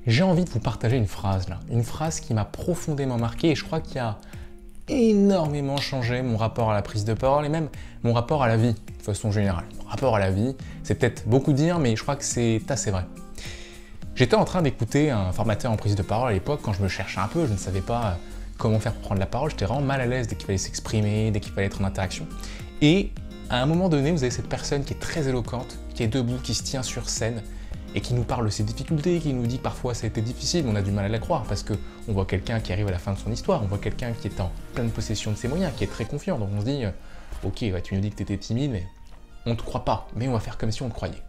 J'ai envie de vous partager une phrase là, une phrase qui m'a profondément marqué et je crois qu'il a énormément changé mon rapport à la prise de parole et même mon rapport à la vie de façon générale. Mon rapport à la vie, c'est peut-être beaucoup dire, mais je crois que c'est assez vrai. J'étais en train d'écouter un formateur en prise de parole à l'époque quand je me cherchais un peu, je ne savais pas comment faire pour prendre la parole, j'étais vraiment mal à l'aise dès qu'il fallait s'exprimer, dès qu'il fallait être en interaction. Et à un moment donné, vous avez cette personne qui est très éloquente, qui est debout, qui se tient sur scène, et qui nous parle de ses difficultés, qui nous dit que parfois ça a été difficile, mais on a du mal à la croire, parce qu'on voit quelqu'un qui arrive à la fin de son histoire, on voit quelqu'un qui est en pleine possession de ses moyens, qui est très confiant, donc on se dit « Ok, ouais, tu nous dis que tu étais timide, mais on ne te croit pas, mais on va faire comme si on te croyait. »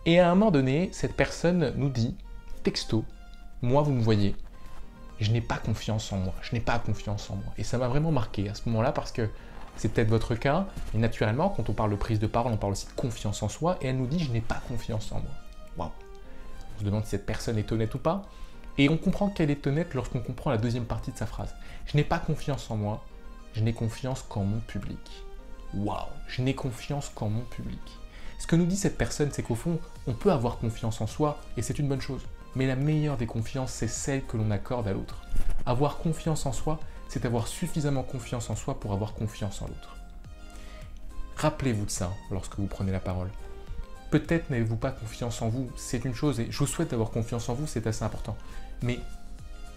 Et à un moment donné, cette personne nous dit « Texto, moi vous me voyez, je n'ai pas confiance en moi, je n'ai pas confiance en moi. » Et ça m'a vraiment marqué à ce moment-là, parce que c'est peut-être votre cas, et naturellement, quand on parle de prise de parole, on parle aussi de confiance en soi, et elle nous dit « Je n'ai pas confiance en moi. » Waouh. On se demande si cette personne est honnête ou pas, et on comprend qu'elle est honnête lorsqu'on comprend la deuxième partie de sa phrase. Je n'ai pas confiance en moi, je n'ai confiance qu'en mon public. Waouh, je n'ai confiance qu'en mon public. Ce que nous dit cette personne, c'est qu'au fond, on peut avoir confiance en soi, et c'est une bonne chose. Mais la meilleure des confiances, c'est celle que l'on accorde à l'autre. Avoir confiance en soi, c'est avoir suffisamment confiance en soi pour avoir confiance en l'autre. Rappelez-vous de ça lorsque vous prenez la parole. Peut-être n'avez-vous pas confiance en vous, c'est une chose, et je vous souhaite d'avoir confiance en vous, c'est assez important. Mais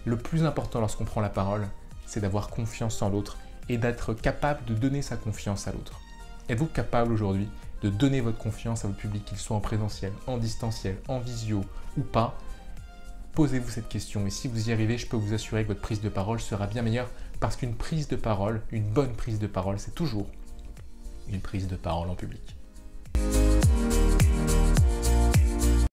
le plus important lorsqu'on prend la parole, c'est d'avoir confiance en l'autre et d'être capable de donner sa confiance à l'autre. Êtes-vous capable aujourd'hui de donner votre confiance à votre public, qu'il soit en présentiel, en distanciel, en visio ou pas? Posez-vous cette question et si vous y arrivez, je peux vous assurer que votre prise de parole sera bien meilleure parce qu'une prise de parole, une bonne prise de parole, c'est toujours une prise de parole en public.